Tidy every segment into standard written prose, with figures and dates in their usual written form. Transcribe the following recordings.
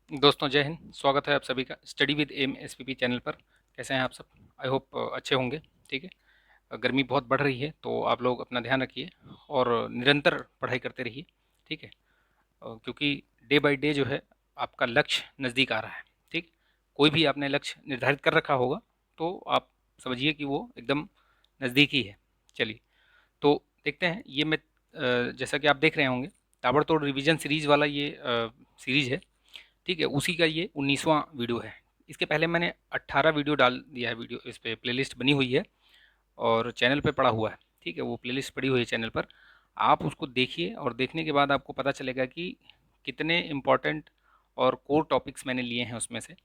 दोस्तों जय हिंद। स्वागत है आप सभी का study with M SPP channel पर। कैसे हैं आप सब? आई होप अच्छे होंगे। ठीक है। गर्मी बहुत बढ़ रही है तो आप लोग अपना ध्यान रखिए और निरंतर पढ़ाई करते रहिए। ठीक है। क्योंकि डे बाय डे जो है आपका लक्ष्य नज़दीक आ रहा है। ठीक। कोई भी आपने लक्ष्य निर्धारित कर रखा होगा तो आप समझिए कि वो एकदम नज़दीक ही है। चलिए, तो देखते हैं। ये मैं जैसा कि आप देख रहे होंगे, ताबड़तोड़ रिवीजन सीरीज वाला ये सीरीज है। ठीक है, उसी का ये 19वां वीडियो है। इसके पहले मैंने 18 वीडियो डाल दिया है। वीडियो इस पे प्लेलिस्ट बनी हुई है और चैनल पे पड़ा हुआ है। ठीक है, वो प्लेलिस्ट पड़ी हुई है चैनल पर। आप उसको देखिए और देखने के बाद आपको पता चलेगा कि कितने इम्पोर्टेंट और कोर टॉपिक्स मैंने लिए हैं उसमें से,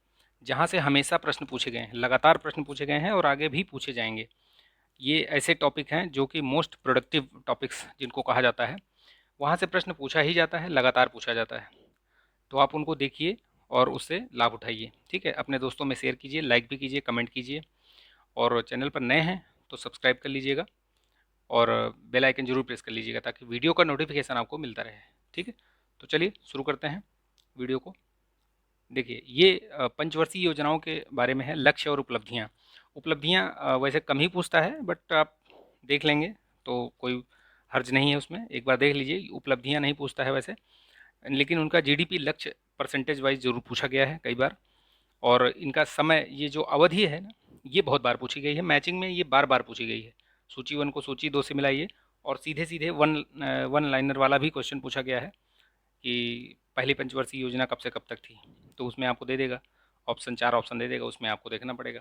जहाँ से हमेशा प्रश्न पूछे गए हैं, लगातार प्रश्न पूछे गए हैं और आगे भी पूछे जाएंगे। ये ऐसे टॉपिक हैं जो कि मोस्ट प्रोडक्टिव टॉपिक्स जिनको कहा जाता है, वहाँ से प्रश्न पूछा ही जाता है, लगातार पूछा जाता है। तो आप उनको देखिए और उससे लाभ उठाइए। ठीक है, अपने दोस्तों में शेयर कीजिए, लाइक भी कीजिए, कमेंट कीजिए। और चैनल पर नए हैं तो सब्सक्राइब कर लीजिएगा और बेल आइकन जरूर प्रेस कर लीजिएगा ताकि वीडियो का नोटिफिकेशन आपको मिलता रहे। ठीक है, तो चलिए शुरू करते हैं वीडियो को। देखिए, ये पंचवर्षीय योजनाओं के बारे में है, लक्ष्य और उपलब्धियाँ। उपलब्धियाँ वैसे कम ही पूछता है, बट आप देख लेंगे तो कोई हर्ज नहीं है उसमें। एक बार देख लीजिए, उपलब्धियाँ नहीं पूछता है वैसे, लेकिन उनका जीडीपी लक्ष्य परसेंटेज वाइज ज़रूर पूछा गया है कई बार। और इनका समय, ये जो अवधि है ना, ये बहुत बार पूछी गई है। मैचिंग में ये बार बार पूछी गई है। सूची वन को सूची दो से मिलाइए और सीधे सीधे वन लाइनर वाला भी क्वेश्चन पूछा गया है कि पहली पंचवर्षीय योजना कब से कब तक थी। तो उसमें आपको दे देगा ऑप्शन, 4 ऑप्शन दे देगा, उसमें आपको देखना पड़ेगा।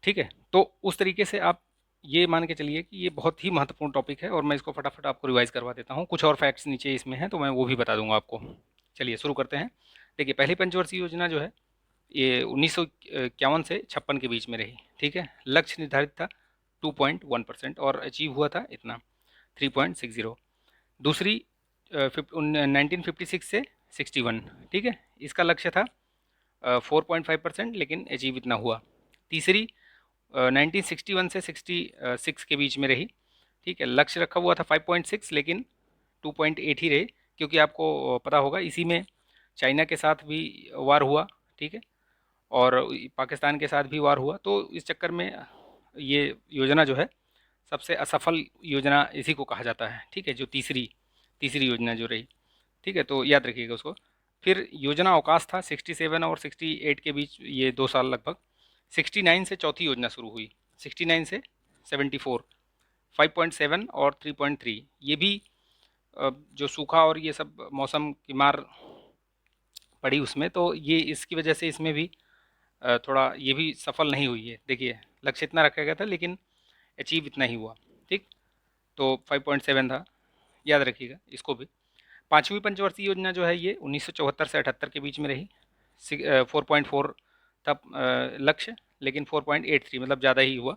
ठीक है, तो उस तरीके से आप ये मान के चलिए कि ये बहुत ही महत्वपूर्ण टॉपिक है और मैं इसको फटाफट आपको रिवाइज करवा देता हूँ। कुछ और फैक्ट्स नीचे इसमें हैं तो मैं वो भी बता दूंगा आपको। चलिए शुरू करते हैं। देखिए, पहली पंचवर्षीय योजना जो है ये 1951 से 56 के बीच में रही। ठीक है, लक्ष्य निर्धारित था 2.1% और अचीव हुआ था इतना 3.60। दूसरी 1956 से 61। ठीक है, इसका लक्ष्य था 4.5% लेकिन अचीव इतना हुआ। तीसरी 1961 से 66 के बीच में रही। ठीक है, लक्ष्य रखा हुआ था 5.6 लेकिन 2.8 ही रहे, क्योंकि आपको पता होगा इसी में चाइना के साथ भी वार हुआ। ठीक है, और पाकिस्तान के साथ भी वार हुआ, तो इस चक्कर में ये योजना जो है सबसे असफल योजना इसी को कहा जाता है। ठीक है, जो तीसरी तीसरी योजना जो रही। ठीक है, तो याद रखिएगा उसको। फिर योजना अवकाश था 67 और 68 के बीच, ये 2 साल लगभग। 69 से चौथी योजना शुरू हुई, 69 से 74, 5.7 और 3.3। ये भी जो सूखा और ये सब मौसम की मार पड़ी उसमें, तो ये इसकी वजह से इसमें भी थोड़ा ये भी सफल नहीं हुई है। देखिए, लक्ष्य इतना रखा गया था लेकिन अचीव इतना ही हुआ। ठीक, तो 5.7 था, याद रखिएगा इसको भी। पाँचवीं पंचवर्षीय योजना जो है ये 1974 से 78 के बीच में रही। 4.4 था लक्ष्य, लेकिन 4.83 मतलब ज़्यादा ही हुआ।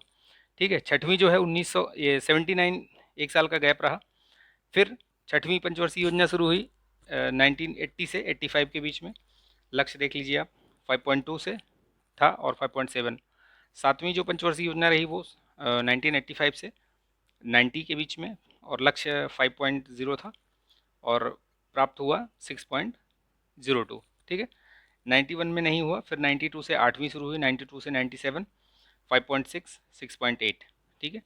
ठीक है, छठवीं जो है 1979, 1 साल का गैप रहा। फिर छठवीं पंचवर्षीय योजना शुरू हुई 1980 से 85 के बीच में। लक्ष्य देख लीजिए आप, 5.2 से था और 5.7। सातवीं जो पंचवर्षीय योजना रही वो 1985 से 90 के बीच में और लक्ष्य 5.0 था और प्राप्त हुआ 6.02। ठीक है, 91 में नहीं हुआ। फिर 92 से आठवीं शुरू हुई, 92 से 97, 5.6, 6.8। ठीक है,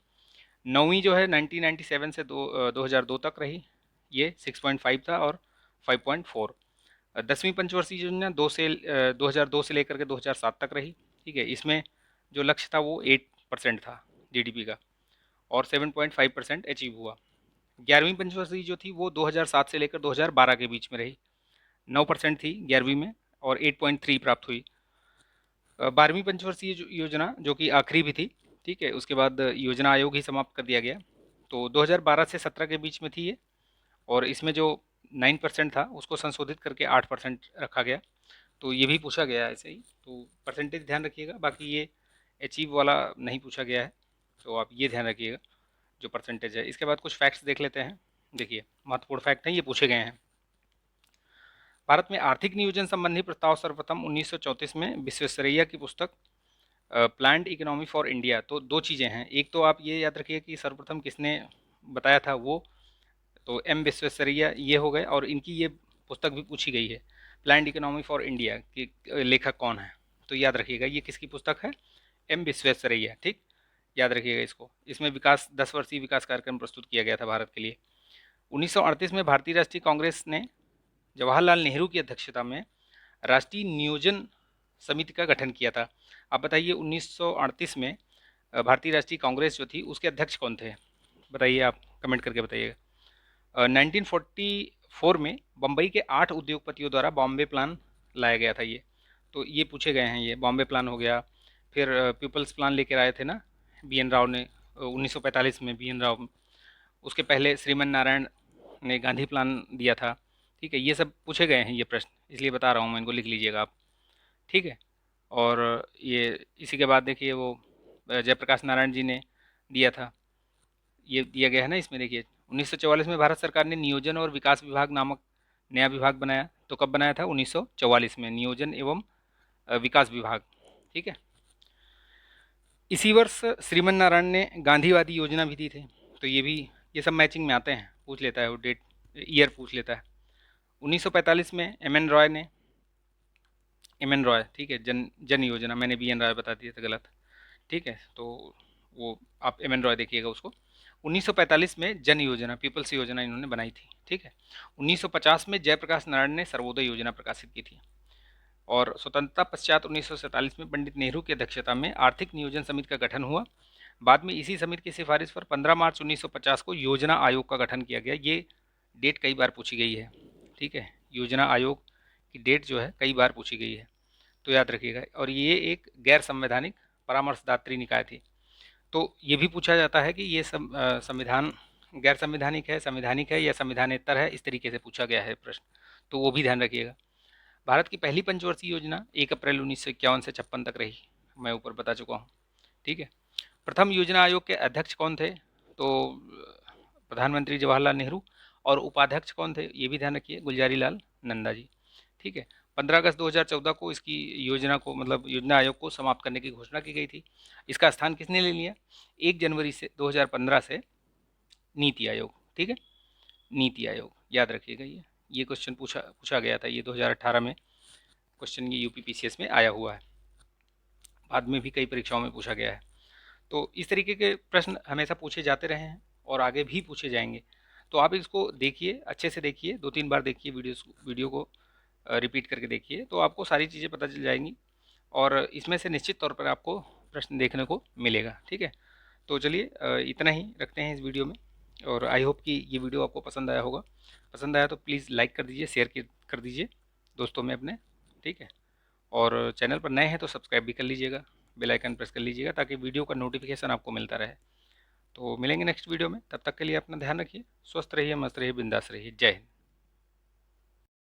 नौवीं जो है 1997 से 2002 तक रही, ये 6.5 था और 5.4। 10वीं पंचवर्षीय योजना 2002 से लेकर के 2007 तक रही। ठीक है, इसमें जो लक्ष्य था वो 8% था जीडीपी का और 7.5% अचीव हुआ। 11वीं पंचवर्षीय जो थी वो 2007 से लेकर 2012 के बीच में रही, 9% थी 11वीं में और 8.3 प्राप्त हुई। 12वीं पंचवर्षीय योजना जो कि आखिरी भी थी, ठीक है, उसके बाद योजना आयोग ही समाप्त कर दिया गया। तो 2012 से 17 के बीच में थी ये, और इसमें जो 9% था उसको संशोधित करके 8% रखा गया। तो ये भी पूछा गया है ऐसे ही, तो परसेंटेज ध्यान रखिएगा। बाकी ये अचीव वाला नहीं पूछा गया है, तो आप ये ध्यान रखिएगा जो परसेंटेज है। इसके बाद कुछ फैक्ट्स देख लेते हैं। देखिए, महत्वपूर्ण फैक्ट हैं, ये पूछे गए हैं। भारत में आर्थिक नियोजन संबंधी प्रस्ताव सर्वप्रथम 1934 में विश्वेश्वरैया की पुस्तक प्लान्ड इकोनॉमी फॉर इंडिया। तो दो चीज़ें हैं, एक तो आप ये याद रखिए कि सर्वप्रथम किसने बताया था वो, तो एम विश्वेश्वरैया ये हो गए, और इनकी ये पुस्तक भी पूछी गई है। प्लान्ड इकोनॉमी फॉर इंडिया की लेखक कौन है? तो याद रखिएगा ये किसकी पुस्तक है? एम विश्वेश्वरैया। ठीक, याद रखिएगा इसको। इसमें विकास 10 वर्षीय विकास कार्यक्रम प्रस्तुत किया गया था भारत के लिए। 1938 में भारतीय राष्ट्रीय कांग्रेस ने जवाहरलाल नेहरू की अध्यक्षता में राष्ट्रीय नियोजन समिति का गठन किया था। आप बताइए 1938 में भारतीय राष्ट्रीय कांग्रेस जो थी उसके अध्यक्ष कौन थे? बताइए, आप कमेंट करके बताइएगा। 1944 में बम्बई के 8 उद्योगपतियों द्वारा बॉम्बे प्लान लाया गया था ये। तो ये पूछे गए हैं, ये बॉम्बे प्लान हो गया। फिर पीपल्स प्लान लेकर आए थे ना बी एन राव ने 1945 में, बी एन राव। उसके पहले श्रीमन नारायण ने गांधी प्लान दिया था। ठीक है, ये सब पूछे गए हैं ये प्रश्न, इसलिए बता रहा हूँ मैं, इनको लिख लीजिएगा आप। ठीक है, और ये इसी के बाद देखिए वो जयप्रकाश नारायण जी ने दिया था, ये दिया गया है ना इसमें। देखिए 1944 में भारत सरकार ने नियोजन और विकास विभाग नामक नया विभाग बनाया। तो कब बनाया था? 1944 में, नियोजन एवं विकास विभाग। ठीक है, इसी वर्ष श्रीमन नारायण ने गांधीवादी योजना भी दी थी। तो ये भी, ये सब मैचिंग में आते हैं, पूछ लेता है वो, डेट ईयर पूछ लेता है। 1945 में एम एन रॉय ने, एम एन रॉय, ठीक है, जन योजना, मैंने बी एन रॉय बता दिया था गलत। ठीक है, तो वो आप एम एन रॉय देखिएगा उसको। 1945 में जन योजना, पीपल्स योजना इन्होंने बनाई थी। ठीक है, 1950 में जयप्रकाश नारायण ने सर्वोदय योजना प्रकाशित की थी। और स्वतंत्रता पश्चात 1947 में पंडित नेहरू की अध्यक्षता में आर्थिक नियोजन समिति का गठन हुआ। बाद में इसी समिति की सिफारिश पर 15 मार्च 1950 को योजना आयोग का गठन किया गया। ये डेट कई बार पूछी गई है। ठीक है, योजना आयोग की डेट जो है कई बार पूछी गई है, तो याद रखिएगा। और ये एक गैर संवैधानिक परामर्शदात्री निकाय थी। तो ये भी पूछा जाता है कि ये संविधान गैर संवैधानिक है, संवैधानिक है या संविधानेतर है, इस तरीके से पूछा गया है प्रश्न, तो वो भी ध्यान रखिएगा। भारत की पहली पंचवर्षीय योजना 1 अप्रैल 1951 से 56 तक रही, मैं ऊपर बता चुका हूँ। ठीक है, प्रथम योजना आयोग के अध्यक्ष कौन थे? तो प्रधानमंत्री जवाहरलाल नेहरू। और उपाध्यक्ष कौन थे? ये भी ध्यान रखिए, गुलजारी लाल नंदा जी। ठीक है, 15 अगस्त 2014 को इसकी योजना को, मतलब योजना आयोग को समाप्त करने की घोषणा की गई थी। इसका स्थान किसने ले लिया? 1 जनवरी से 2015 से नीति आयोग। ठीक है, नीति आयोग, याद रखिएगा। ये क्वेश्चन पूछा गया था, ये 2018 में क्वेश्चन, ये यूपीपीसीएस में आया हुआ है, बाद में भी कई परीक्षाओं में पूछा गया है। तो इस तरीके के प्रश्न हमेशा पूछे जाते रहे हैं और आगे भी पूछे जाएंगे। तो आप इसको देखिए, अच्छे से देखिए, 2-3 बार देखिए वीडियो को रिपीट करके देखिए, तो आपको सारी चीज़ें पता चल जाएंगी और इसमें से निश्चित तौर पर आपको प्रश्न देखने को मिलेगा। ठीक है, तो चलिए इतना ही रखते हैं इस वीडियो में। और आई होप कि ये वीडियो आपको पसंद आया होगा। पसंद आया तो प्लीज़ लाइक कर दीजिए, शेयर कर दीजिए दोस्तों में अपने। ठीक है, और चैनल पर नए हैं तो सब्सक्राइब भी कर लीजिएगा, बेल आइकन प्रेस कर लीजिएगा ताकि वीडियो का नोटिफिकेशन आपको मिलता रहे। तो मिलेंगे नेक्स्ट वीडियो में, तब तक के लिए अपना ध्यान रखिए, स्वस्थ रहिए, मस्त रहिए, बिंदास रहिए। जय हिंद।